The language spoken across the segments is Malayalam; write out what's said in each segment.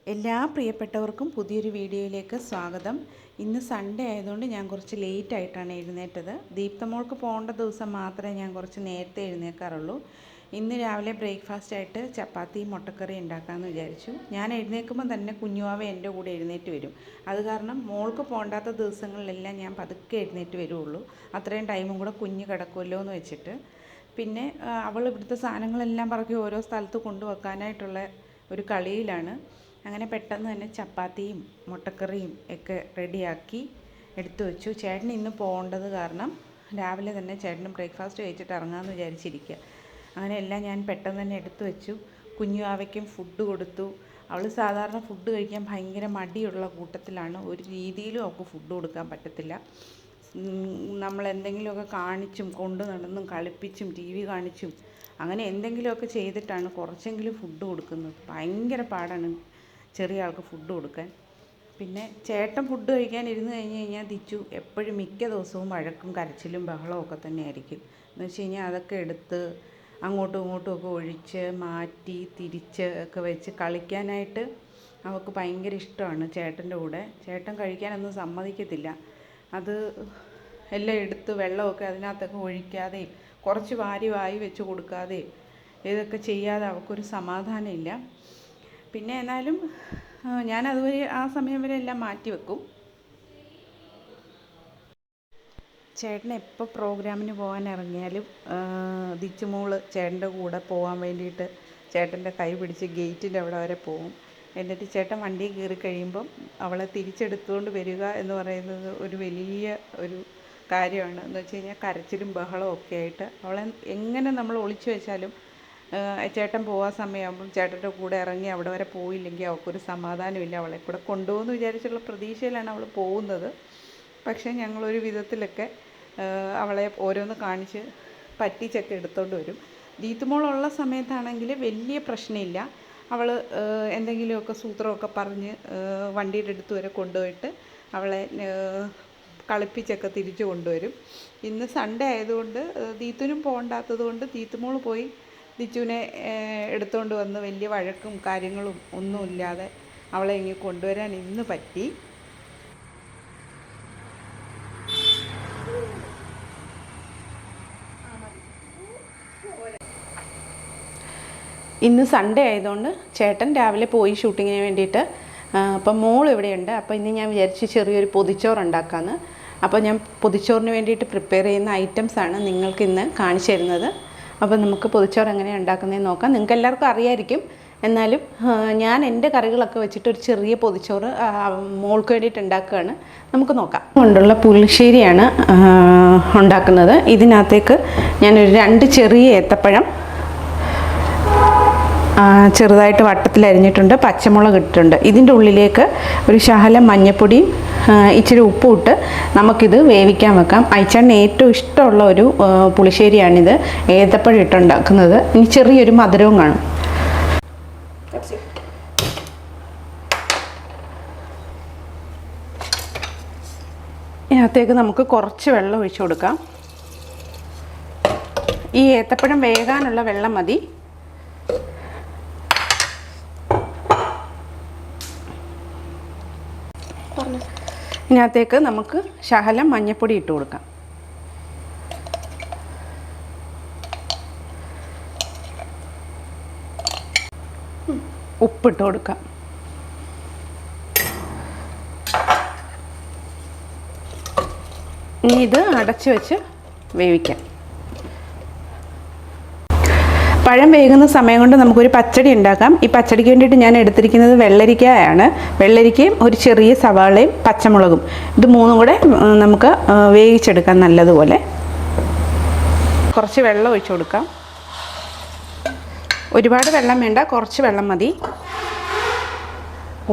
എല്ലാ പ്രിയപ്പെട്ടവർക്കും പുതിയൊരു വീഡിയോയിലേക്ക് സ്വാഗതം. ഇന്ന് സൺഡേ ആയതുകൊണ്ട് ഞാൻ കുറച്ച് ലേറ്റ് ആയിട്ടാണ് എഴുന്നേറ്റത്. ദീപ്തമോൾക്ക് പോകേണ്ട ദിവസം മാത്രമേ ഞാൻ കുറച്ച് നേരത്തെ എഴുന്നേൽക്കാറുള്ളൂ. ഇന്ന് രാവിലെ ബ്രേക്ക്ഫാസ്റ്റ് ആയിട്ട് ചപ്പാത്തിയും മുട്ടക്കറി ഉണ്ടാക്കാമെന്ന് വിചാരിച്ചു. ഞാൻ എഴുന്നേൽക്കുമ്പോൾ തന്നെ കുഞ്ഞുവാവ എൻ്റെ കൂടെ എഴുന്നേറ്റ് വരും. അത് കാരണം മോൾക്ക് പോകണ്ടാത്ത ദിവസങ്ങളിലെല്ലാം ഞാൻ പതുക്കെ എഴുന്നേറ്റ് വരുള്ളൂ. അത്രയും ടൈമും കൂടെ കുഞ്ഞ് കിടക്കുമല്ലോ എന്ന് വെച്ചിട്ട്. പിന്നെ അവൾ ഇവിടുത്തെ സാധനങ്ങളെല്ലാം പറക്കി ഓരോ സ്ഥലത്ത് കൊണ്ടുവെക്കാനായിട്ടുള്ള ഒരു കളിയിലാണ്. അങ്ങനെ പെട്ടെന്ന് തന്നെ ചപ്പാത്തിയും മുട്ടക്കറിയും ഒക്കെ റെഡിയാക്കി എടുത്തു വെച്ചു. ചേട്ടന് ഇന്ന് പോകേണ്ടത് കാരണം രാവിലെ തന്നെ ചേട്ടന് ബ്രേക്ക്ഫാസ്റ്റ് കഴിച്ചിട്ട് ഇറങ്ങാമെന്ന് വിചാരിച്ചിരിക്കുക. അങ്ങനെ എല്ലാം ഞാൻ പെട്ടെന്ന് തന്നെ എടുത്തു വെച്ചു. കുഞ്ഞുവാവയ്ക്കും ഫുഡ് കൊടുത്തു. അവൾ സാധാരണ ഫുഡ് കഴിക്കാൻ ഭയങ്കര മടിയുള്ള കൂട്ടത്തിലാണ്. ഒരു രീതിയിലും അവൾക്ക് ഫുഡ് കൊടുക്കാൻ പറ്റത്തില്ല. നമ്മൾ എന്തെങ്കിലുമൊക്കെ കാണിച്ചും കൊണ്ട് നടന്നും കളിപ്പിച്ചും ടി വി കാണിച്ചും അങ്ങനെ എന്തെങ്കിലുമൊക്കെ ചെയ്തിട്ടാണ് കുറച്ചെങ്കിലും ഫുഡ് കൊടുക്കുന്നത്. ഭയങ്കര പാടാണ് ചെറിയ ആൾക്ക് ഫുഡ് കൊടുക്കാൻ. പിന്നെ ചേട്ടൻ ഫുഡ് കഴിക്കാൻ ഇരുന്ന് കഴിഞ്ഞാൽ ദിച്ചു എപ്പോഴും മിക്ക ദിവസവും വഴക്കും കരച്ചിലും ബഹളവും ഒക്കെ തന്നെ ആയിരിക്കും. എന്ന് വെച്ച് കഴിഞ്ഞാൽ അതൊക്കെ എടുത്ത് അങ്ങോട്ടും ഇങ്ങോട്ടും ഒക്കെ ഒഴിച്ച് മാറ്റി തിരിച്ച് ഒക്കെ വെച്ച് കളിക്കാനായിട്ട് അവൾക്ക് ഭയങ്കര ഇഷ്ടമാണ് ചേട്ടൻ്റെ കൂടെ. ചേട്ടൻ കഴിക്കാനൊന്നും സമ്മതിക്കത്തില്ല. അത് എല്ലാം എടുത്ത് വെള്ളമൊക്കെ അതിനകത്തൊക്കെ ഒഴിക്കാതെയും കുറച്ച് വാരി വെച്ച് കൊടുക്കാതെയും ഇതൊക്കെ ചെയ്യാതെ അവൾക്കൊരു സമാധാനമില്ല. പിന്നെ എന്നാലും ഞാനതുവരെ ആ സമയം വരെ എല്ലാം മാറ്റി വെക്കും. ചേട്ടൻ എപ്പോൾ പ്രോഗ്രാമിന് പോകാൻ ഇറങ്ങിയാലും ദിച്ചുമോൾ ചേട്ടൻ്റെ കൂടെ പോകാൻ വേണ്ടിയിട്ട് ചേട്ടൻ്റെ കൈ പിടിച്ച് ഗേറ്റിൻ്റെ അവിടെ വരെ പോകും. എന്നിട്ട് ചേട്ടൻ വണ്ടിയിൽ കയറി കഴിയുമ്പം അവളെ തിരിച്ചെടുത്തുകൊണ്ട് വരിക എന്ന് പറയുന്നത് ഒരു വലിയ ഒരു കാര്യമാണ്. എന്ന് വെച്ച് കഴിഞ്ഞാൽ കരച്ചിലും ബഹളവും ഒക്കെ ആയിട്ട് അവളെ എങ്ങനെ നമ്മൾ ഒളിച്ചു വെച്ചാലും ചേട്ടൻ പോകാൻ സമയമാകുമ്പം ചേട്ടൻ്റെ കൂടെ ഇറങ്ങി അവിടെ വരെ പോയില്ലെങ്കിൽ അവൾക്കൊരു സമാധാനമില്ല. അവളെ കൂടെ കൊണ്ടുപോകുമെന്ന് വിചാരിച്ചുള്ള പ്രതീക്ഷയിലാണ് അവൾ പോകുന്നത്. പക്ഷേ ഞങ്ങളൊരു വിധത്തിലൊക്കെ അവളെ ഓരോന്ന് കാണിച്ച് പറ്റിച്ചൊക്കെ എടുത്തുകൊണ്ട് വരും. ദീത്തുമോളുള്ള സമയത്താണെങ്കിൽ വലിയ പ്രശ്നമില്ല. അവൾ എന്തെങ്കിലുമൊക്കെ സൂത്രമൊക്കെ പറഞ്ഞ് വണ്ടിയുടെ അടുത്ത് വരെ കൊണ്ടുപോയിട്ട് അവളെ കളിപ്പിച്ചൊക്കെ തിരിച്ചു കൊണ്ടുവരും. ഇന്ന് സൺഡേ ആയതുകൊണ്ട് ദീത്തുനും പോകണ്ടാത്തത് കൊണ്ട് ദീത്തുമോൾ പോയി ദിച്ചുവിനെ എടുത്തുകൊണ്ട് വന്ന് വലിയ വഴക്കും കാര്യങ്ങളും ഒന്നുമില്ലാതെ അവളെ ഇങ്ങ് കൊണ്ടുവരാൻ ഇന്ന് പറ്റി. ഇന്ന് സൺഡേ ആയതുകൊണ്ട് ചേട്ടൻ രാവിലെ പോയി ഷൂട്ടിങ്ങിന് വേണ്ടിയിട്ട്. അപ്പം മോൾ ഇവിടെയുണ്ട്. അപ്പോൾ ഇന്ന് ഞാൻ വിചാരിച്ച് ചെറിയൊരു പൊതിച്ചോറ് ഉണ്ടാക്കാമെന്ന്. അപ്പോൾ ഞാൻ പൊതിച്ചോറിന് വേണ്ടിയിട്ട് പ്രിപ്പയർ ചെയ്യുന്ന ഐറ്റംസാണ് നിങ്ങൾക്ക് ഇന്ന് കാണിച്ചു തരുന്നത്. അപ്പോൾ നമുക്ക് പൊതിച്ചോറ് എങ്ങനെയാണ് ഉണ്ടാക്കുന്നതെന്ന് നോക്കാം. നിങ്ങൾക്ക് എല്ലാവർക്കും അറിയായിരിക്കും. എന്നാലും ഞാൻ എൻ്റെ കറികളൊക്കെ വെച്ചിട്ട് ഒരു ചെറിയ പൊതിച്ചോറ് മോൾക്ക് വേണ്ടിയിട്ട് ഉണ്ടാക്കുകയാണ്. നമുക്ക് നോക്കാം. കൊണ്ടുള്ള പുളിശ്ശേരിയാണ് ഉണ്ടാക്കുന്നത്. ഇതിനകത്തേക്ക് ഞാനൊരു 2 ചെറിയ ഏത്തപ്പഴം ചെറുതായിട്ട് വട്ടത്തിൽ അരിഞ്ഞിട്ടുണ്ട്, പച്ചമുളക് ഇട്ടിട്ടുണ്ട്. ഇതിൻ്റെ ഉള്ളിലേക്ക് ഒരു ശകലം മഞ്ഞൾപ്പൊടിയും ഇച്ചിരി ഉപ്പും ഇട്ട് നമുക്കിത് വേവിക്കാൻ വെക്കാം. അയച്ചാണ് ഏറ്റവും ഇഷ്ടമുള്ള ഒരു പുളിശ്ശേരിയാണിത്, ഏത്തപ്പഴം ഇട്ടുണ്ടാക്കുന്നത്. ഇനി ചെറിയൊരു മധുരവും കാണും. ഇതിനകത്തേക്ക് നമുക്ക് കുറച്ച് വെള്ളം ഒഴിച്ചു കൊടുക്കാം. ഈ ഏത്തപ്പഴം വേകാനുള്ള വെള്ളം മതി. ഇതിനകത്തേക്ക് നമുക്ക് ശകലം മഞ്ഞൾപ്പൊടി ഇട്ട് കൊടുക്കാം. ഉപ്പിട്ട് കൊടുക്കാം. ഇനി ഇത് അടച്ചു വെച്ച് വേവിക്കാം. പഴം വേകുന്ന സമയം കൊണ്ട് നമുക്കൊരു പച്ചടി ഉണ്ടാക്കാം. ഈ പച്ചടിക്ക് വേണ്ടിയിട്ട് ഞാൻ എടുത്തിരിക്കുന്നത് വെള്ളരിക്കയാണ്. വെള്ളരിക്കയും ഒരു ചെറിയ സവാളയും പച്ചമുളകും, ഇത് 3 കൂടെ നമുക്ക് വേവിച്ചെടുക്കാം നല്ലതുപോലെ. കുറച്ച് വെള്ളം ഒഴിച്ചു കൊടുക്കാം. ഒരുപാട് വെള്ളം വേണ്ട, കുറച്ച് വെള്ളം മതി.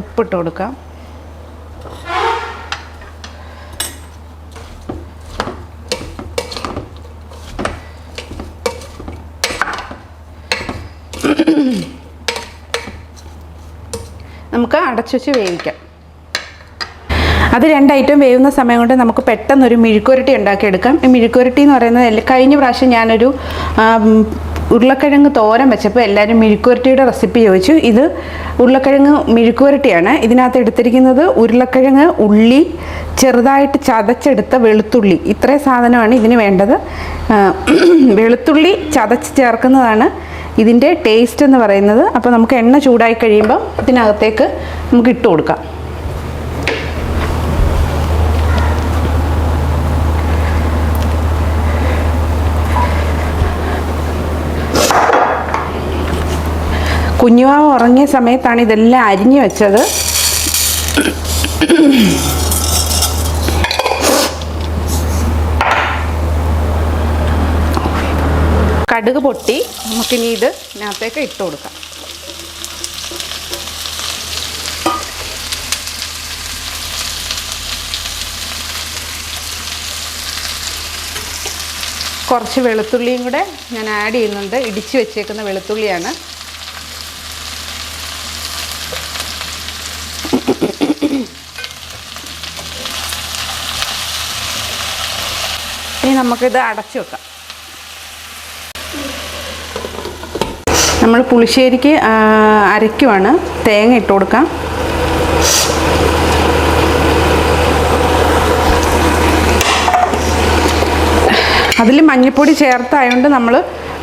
ഉപ്പിട്ട് കൊടുക്കാം. നമുക്ക് അടച്ചു വെച്ച് വേവിക്കാം. അത് 2 ഐറ്റം വേവുന്ന സമയം കൊണ്ട് നമുക്ക് പെട്ടെന്നൊരു മെഴുക്കുവരട്ടി ഉണ്ടാക്കിയെടുക്കാം. ഈ മെഴുക്കുവരട്ടി എന്ന് പറയുന്നത് കഴിഞ്ഞ പ്രാവശ്യം ഞാനൊരു ഉരുളക്കിഴങ്ങ് തോരൻ വെച്ചപ്പോൾ എല്ലാവരും മെഴുക്കുവരട്ടിയുടെ റെസിപ്പി ചോദിച്ചു. ഇത് ഉരുളക്കിഴങ്ങ് മെഴുക്കുവരട്ടിയാണ്. ഇതിനകത്ത് എടുത്തിരിക്കുന്നത് ഉരുളക്കിഴങ്ങ്, ഉള്ളി, ചെറുതായിട്ട് ചതച്ചെടുത്ത വെളുത്തുള്ളി, ഇത്രയും സാധനമാണ് ഇതിന് വേണ്ടത്. വെളുത്തുള്ളി ചതച്ച് ചേർക്കുന്നതാണ് ഇതിൻ്റെ ടേസ്റ്റ് എന്ന് പറയുന്നത്. അപ്പോൾ നമുക്ക് എണ്ണ ചൂടായി കഴിയുമ്പോൾ ഇതിനകത്തേക്ക് നമുക്ക് ഇട്ട് കൊടുക്കാം. കുഞ്ഞുവാവ ഉറങ്ങിയ സമയത്താണ് ഇതെല്ലാം അരിഞ്ഞു വെച്ചത്. കടുക് പൊട്ടി നമുക്കിനി ഇതിനകത്തേക്ക് ഇട്ട് കൊടുക്കാം. കുറച്ച് വെളുത്തുള്ളിയും കൂടെ ഞാൻ ആഡ് ചെയ്യുന്നുണ്ട്. ഇടിച്ച് വെച്ചേക്കുന്ന വെളുത്തുള്ളിയാണ്. ഇനി നമുക്കിത് അടച്ചു വെക്കാം. നമ്മൾ പുളിശ്ശേരിക്ക് അരയ്ക്കുവാണ്. തേങ്ങ ഇട്ട് കൊടുക്കാം. അതിൽ മഞ്ഞൾപ്പൊടി ചേർത്തായതുകൊണ്ട് നമ്മൾ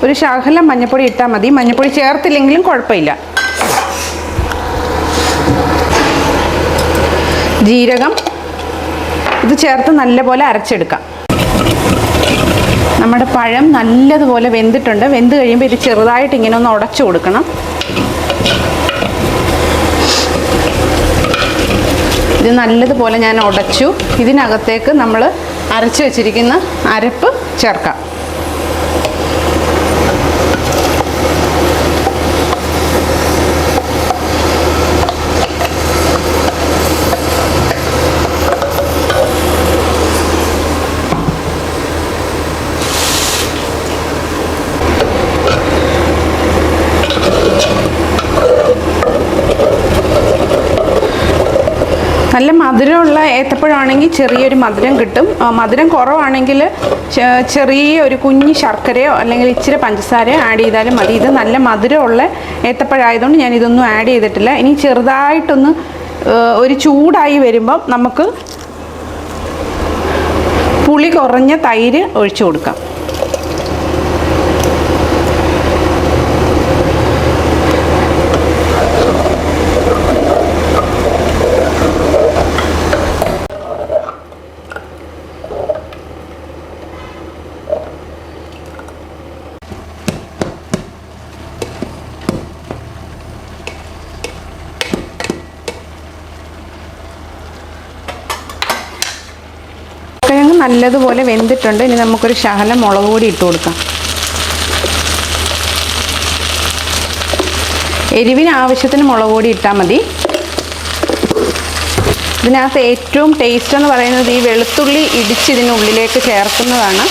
ഒരു ശകലം മഞ്ഞൾപ്പൊടി ഇട്ടാൽ മതി. മഞ്ഞൾപ്പൊടി ചേർത്തില്ലെങ്കിലും കുഴപ്പമില്ല. ജീരകം ഇത് ചേർത്ത് നല്ലപോലെ അരച്ചെടുക്കാം. നമ്മുടെ പഴം നല്ലതുപോലെ വെന്തിട്ടുണ്ട്. വെന്ത് കഴിയുമ്പോൾ ഇത് ചെറുതായിട്ട് ഇങ്ങനെ ഒന്ന് ഉടച്ചു കൊടുക്കണം. ഇത് നല്ലതുപോലെ ഞാൻ ഉടച്ചു. ഇതിനകത്തേക്ക് നമ്മൾ അരച്ച് വെച്ചിരിക്കുന്ന അരപ്പ് ചേർക്കാം. നല്ല മധുരമുള്ള ഏത്തപ്പഴമാണെങ്കിൽ ചെറിയൊരു മധുരം കിട്ടും. മധുരം കുറവാണെങ്കിൽ ചെറിയൊരു കുഞ്ഞ് ശർക്കരയോ അല്ലെങ്കിൽ ഇച്ചിരി പഞ്ചസാരയോ ആഡ് ചെയ്താലും മതി. ഇത് നല്ല മധുരമുള്ള ഏത്തപ്പഴമായതുകൊണ്ട് ഞാൻ ഇതൊന്നും ആഡ് ചെയ്തിട്ടില്ല. ഇനി ചെറുതായിട്ടൊന്ന് ഒരു ചൂടായി വരുമ്പം നമുക്ക് പുളി കുറഞ്ഞ തൈര് ഒഴിച്ചു കൊടുക്കാം. നല്ലതുപോലെ വെന്തിട്ടുണ്ട്. ഇനി നമുക്കൊരു ശകലം മുളക് പൊടി ഇട്ട് കൊടുക്കാം. എരിവിന് ആവശ്യത്തിന് മുളക് പൊടി ഇട്ടാൽ മതി. ഇതിനകത്ത് ഏറ്റവും ടേസ്റ്റ് എന്ന് പറയുന്നത് ഈ വെളുത്തുള്ളി ഇടിച്ച് ഇതിനുള്ളിലേക്ക് ചേർക്കുന്നതാണ്.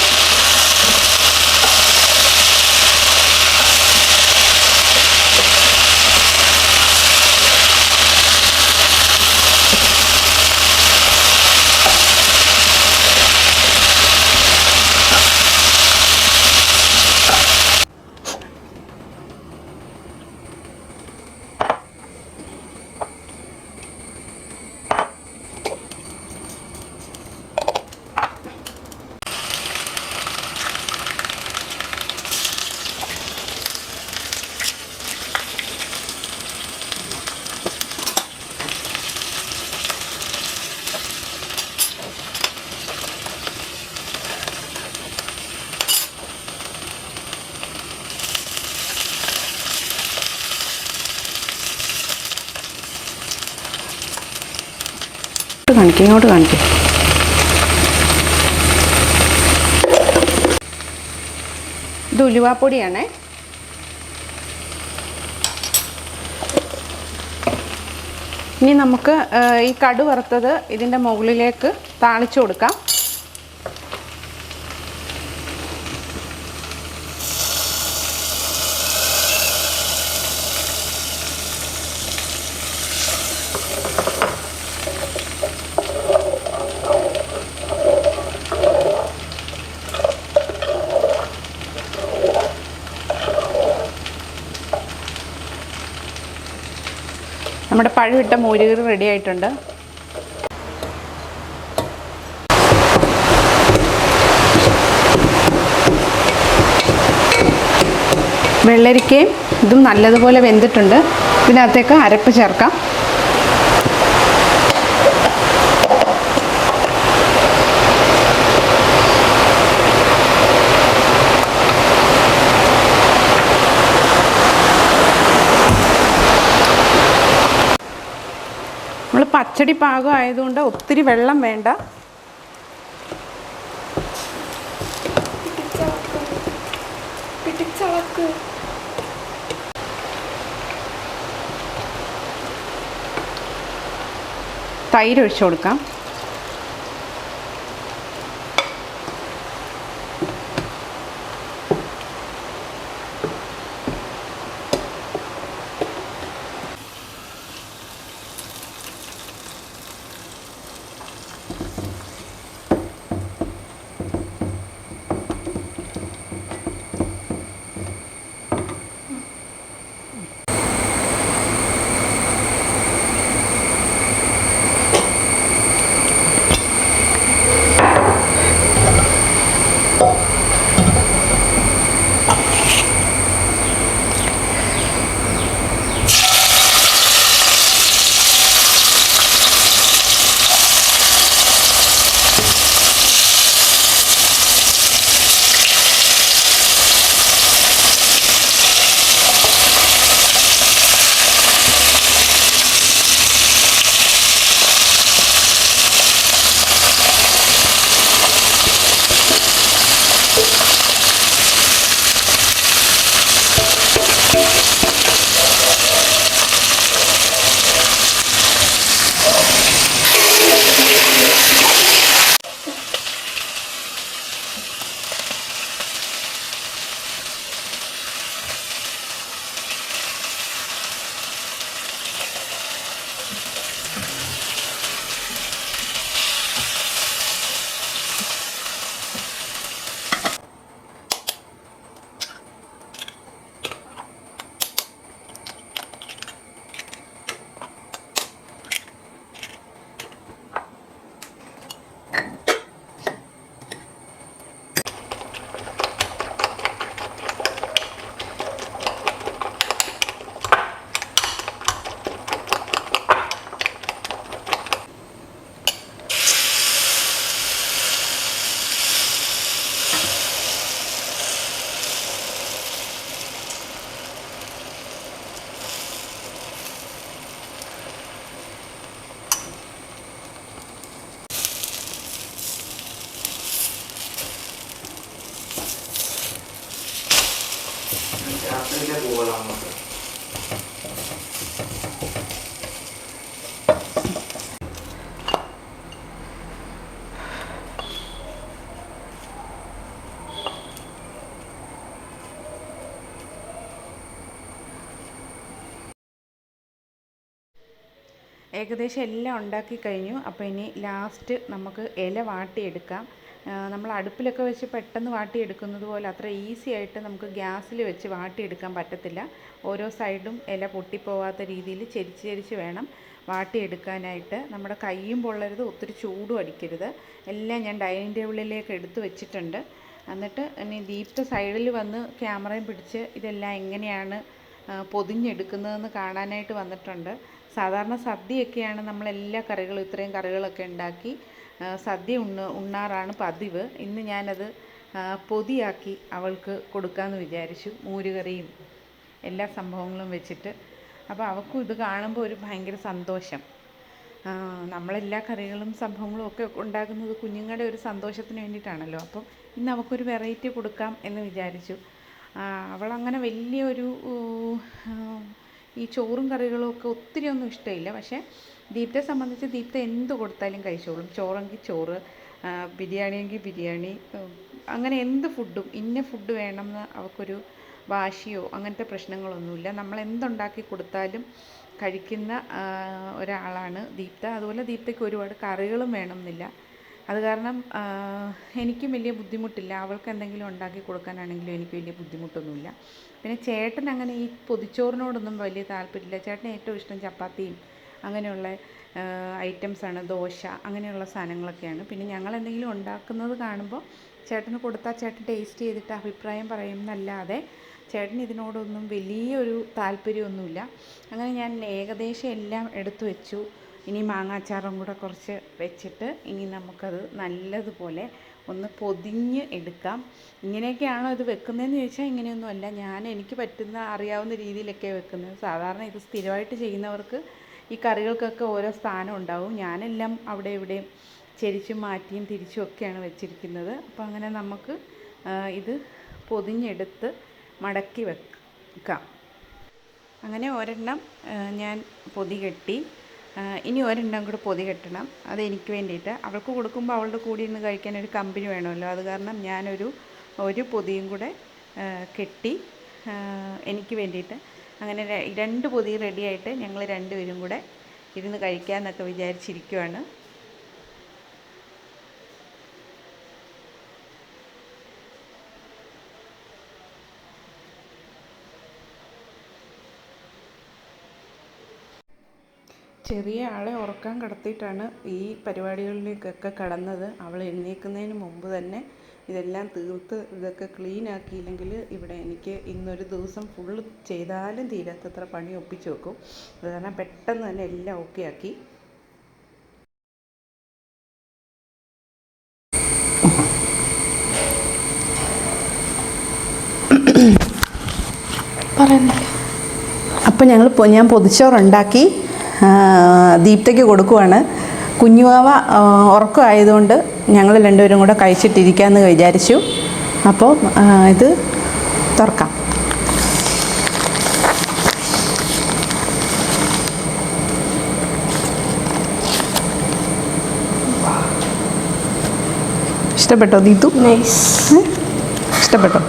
ഇങ്ങോട്ട് കാണിക്കും. ഇത് ഉലുവാപ്പൊടിയാണേ. ഇനി നമുക്ക് ഈ കടു വറുത്തത് ഇതിൻ്റെ മുകളിലേക്ക് താളിച്ചു കൊടുക്കാം. നമ്മുടെ പഴുവിട്ട മോരുകറി റെഡി ആയിട്ടുണ്ട്. വെള്ളരിക്കയും ഇതും നല്ലതുപോലെ വെന്തിട്ടുണ്ട്. ഇതിനകത്തേക്ക് അരപ്പ് ചേർക്കാം. നമ്മൾ പച്ചടി പാകം ആയതുകൊണ്ട് ഒത്തിരി വെള്ളം വേണ്ട. തൈര് ഒഴിച്ചു കൊടുക്കാം. ഏകദേശം എല്ലാം ഉണ്ടാക്കി കഴിഞ്ഞു. അപ്പോൾ ഇനി ലാസ്റ്റ് നമുക്ക് ഇല വാട്ടിയെടുക്കാം. നമ്മൾ അടുപ്പിലൊക്കെ വെച്ച് പെട്ടെന്ന് വാട്ടിയെടുക്കുന്നത് പോലെ അത്ര ഈസി ആയിട്ട് നമുക്ക് ഗ്യാസിൽ വെച്ച് വാട്ടിയെടുക്കാൻ പറ്റത്തില്ല. ഓരോ സൈഡും ഇല പൊട്ടിപ്പോവാത്ത രീതിയിൽ ചെരിച്ച് വേണം വാട്ടിയെടുക്കാനായിട്ട്. നമ്മുടെ കൈയും പൊള്ളരുത്, ഒത്തിരി ചൂടും അടിക്കരുത്. എല്ലാം ഞാൻ ഡൈനിങ് ടേബിളിലേക്ക് എടുത്ത് വെച്ചിട്ടുണ്ട്. എന്നിട്ട് ഇനി ദീപ്ത സൈഡിൽ വന്ന് ക്യാമറയും പിടിച്ച് ഇതെല്ലാം എങ്ങനെയാണ് പൊതിഞ്ഞെടുക്കുന്നതെന്ന് കാണാനായിട്ട് വന്നിട്ടുണ്ട്. സാധാരണ സദ്യയൊക്കെയാണ് നമ്മളെല്ലാ കറികളും ഇത്രയും കറികളൊക്കെ ഉണ്ടാക്കി സദ്യ ഉണ്ണാറാണ് പതിവ്. ഇന്ന് ഞാനത് പൊതിയാക്കി അവൾക്ക് കൊടുക്കാമെന്ന് വിചാരിച്ചു, മോരുകറിയും എല്ലാ സംഭവങ്ങളും വെച്ചിട്ട്. അപ്പോൾ അവൾക്കും ഇത് കാണുമ്പോൾ ഒരു ഭയങ്കര സന്തോഷം. നമ്മളെല്ലാ കറികളും സംഭവങ്ങളും ഒക്കെ ഉണ്ടാക്കുന്നത് കുഞ്ഞുങ്ങളുടെ ഒരു സന്തോഷത്തിന് വേണ്ടിയിട്ടാണല്ലോ. അപ്പം ഇന്ന് അവൾക്കൊരു വെറൈറ്റി കൊടുക്കാം എന്ന് വിചാരിച്ചു. അവളങ്ങനെ വലിയൊരു ഈ ചോറും കറികളും ഒക്കെ ഒത്തിരി ഒന്നും ഇഷ്ടമില്ല. പക്ഷേ ദീപ്തയെ സംബന്ധിച്ച് ദീപ്ത എന്ത് കൊടുത്താലും കഴിച്ചോളും. ചോറെങ്കിൽ ചോറ്, ബിരിയാണിയെങ്കിൽ ബിരിയാണി, അങ്ങനെ എന്ത് ഫുഡും ഇന്ന ഫുഡ് വേണമെന്ന് അവൾക്കൊരു വാശിയോ അങ്ങനത്തെ പ്രശ്നങ്ങളൊന്നുമില്ല. നമ്മൾ എന്തുണ്ടാക്കി കൊടുത്താലും കഴിക്കുന്ന ഒരാളാണ് ദീപ്ത. അതുപോലെ ദീപ്തയ്ക്ക് ഒരുപാട് കറികളും വേണമെന്നില്ല. അത് കാരണം എനിക്കും വലിയ ബുദ്ധിമുട്ടില്ല. അവൾക്ക് എന്തെങ്കിലും ഉണ്ടാക്കി കൊടുക്കാനാണെങ്കിലും എനിക്ക് വലിയ ബുദ്ധിമുട്ടൊന്നുമില്ല. പിന്നെ ചേട്ടൻ അങ്ങനെ ഈ പൊതിച്ചോറിനോടൊന്നും വലിയ താല്പര്യമില്ല. ചേട്ടന് ഏറ്റവും ഇഷ്ടം ചപ്പാത്തിയും അങ്ങനെയുള്ള ഐറ്റംസാണ്, ദോശ അങ്ങനെയുള്ള സാധനങ്ങളൊക്കെയാണ്. പിന്നെ ഞങ്ങൾ എന്തെങ്കിലും ഉണ്ടാക്കുന്നത് കാണുമ്പോൾ ചേട്ടന് കൊടുത്താൽ ചേട്ടൻ ടേസ്റ്റ് ചെയ്തിട്ട് അഭിപ്രായം പറയുന്നല്ലാതെ ചേട്ടന് ഇതിനോടൊന്നും വലിയൊരു താല്പര്യമൊന്നുമില്ല. അങ്ങനെ ഞാൻ ഏകദേശം എല്ലാം എടുത്തു വെച്ചു. ഇനി മാങ്ങാച്ചാറും കൂടെ കുറച്ച് വെച്ചിട്ട് ഇനി നമുക്കത് നല്ലതുപോലെ ഒന്ന് പൊതിഞ്ഞ് എടുക്കാം. ഇങ്ങനെയൊക്കെയാണോ ഇത് വെക്കുന്നതെന്ന് ചോദിച്ചാൽ ഇങ്ങനെയൊന്നുമല്ല. എനിക്ക് പറ്റുന്ന അറിയാവുന്ന രീതിയിലൊക്കെയാണ് വെക്കുന്നത്. സാധാരണ ഇത് സ്ഥിരമായിട്ട് ചെയ്യുന്നവർക്ക് ഈ കറികൾക്കൊക്കെ ഓരോ സ്ഥാനം ഉണ്ടാവും. ഞാനെല്ലാം അവിടെ ഇവിടെയും ചെരിച്ചും മാറ്റിയും തിരിച്ചും ഒക്കെയാണ് വെച്ചിരിക്കുന്നത്. അപ്പോൾ അങ്ങനെ നമുക്ക് ഇത് പൊതിഞ്ഞെടുത്ത് മടക്കി വെക്കാം. അങ്ങനെ ഒരെണ്ണം ഞാൻ പൊതി കെട്ടി. ഇനി ഒരെണ്ണം കൂടെ പൊതി കെട്ടണം. അതെനിക്ക് വേണ്ടിയിട്ട്. അവൾക്ക് കൊടുക്കുമ്പോൾ അവളുടെ കൂടെ ഇരുന്ന് കഴിക്കാൻ ഒരു കമ്പനി വേണമല്ലോ. അത് കാരണം ഞാനൊരു പൊതിയും കൂടെ കെട്ടി എനിക്ക് വേണ്ടിയിട്ട്. അങ്ങനെ 2 പൊതി റെഡിയായിട്ട് ഞങ്ങൾ 2 പേരും കൂടെ ഇരുന്ന് കഴിക്കാമെന്നൊക്കെ വിചാരിച്ചിരിക്കുവാണ്. ചെറിയ ആളെ ഉറക്കാൻ കിടത്തിയിട്ടാണ് ഈ പരിപാടികളിലേക്കൊക്കെ കടന്നത്. അവൾ എഴുന്നേൽക്കുന്നതിന് മുമ്പ് തന്നെ ഇതെല്ലാം തീർത്ത് ഇതൊക്കെ ക്ലീൻ ആക്കിയില്ലെങ്കിൽ ഇവിടെ എനിക്ക് ഇന്നൊരു ദിവസം ഫുള്ള് ചെയ്താലും തീരാത്തത്ര പണി ഒപ്പിച്ച് വെക്കും. അത് കാരണം പെട്ടെന്ന് തന്നെ എല്ലാം ഓക്കെ ആക്കി. അപ്പം ഞാൻ പൊതിച്ചോറുണ്ടാക്കി ദീപ്തയ്ക്ക് കൊടുക്കുവാണ്. കുഞ്ഞുവാവ ഉറക്കമായതുകൊണ്ട് ഞങ്ങൾ 2 പേരും കൂടെ കഴിച്ചിട്ടിരിക്കാമെന്ന് വിചാരിച്ചു. അപ്പോൾ ഇത് തുറക്കാം. ഇഷ്ടപ്പെട്ടോ ദീതു? ഇഷ്ടപ്പെട്ടോ?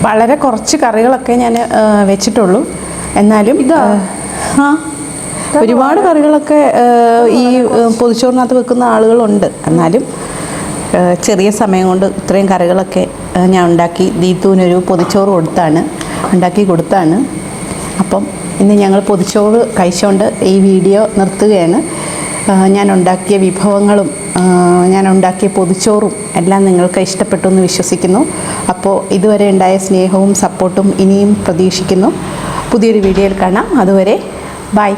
വളരെ കുറച്ച് കറികളൊക്കെ ഞാൻ വെച്ചിട്ടുള്ളൂ. എന്നാലും ഒരുപാട് കറികളൊക്കെ ഈ പൊതിച്ചോറിനകത്ത് വെക്കുന്ന ആളുകളുണ്ട്. എന്നാലും ചെറിയ സമയം കൊണ്ട് ഇത്രയും കറികളൊക്കെ ഞാൻ ഉണ്ടാക്കി ദീതുവിനൊരു പൊതിച്ചോറ് ഉണ്ടാക്കി കൊടുത്താണ്. അപ്പം ഇന്ന് ഞങ്ങൾ പൊതിച്ചോറ് കഴിച്ചുകൊണ്ട് ഈ വീഡിയോ നിർത്തുകയാണ്. ഞാൻ ഉണ്ടാക്കിയ വിഭവങ്ങളും ഞാൻ ഉണ്ടാക്കിയ പൊതിച്ചോറും എല്ലാം നിങ്ങൾക്ക് ഇഷ്ടപ്പെട്ടു എന്ന് വിശ്വസിക്കുന്നു. അപ്പോൾ ഇതുവരെ ഉണ്ടായ സ്നേഹവും സപ്പോർട്ടും ഇനിയും പ്രതീക്ഷിക്കുന്നു. പുതിയൊരു വീഡിയോയിൽ കാണാം. അതുവരെ ബൈ.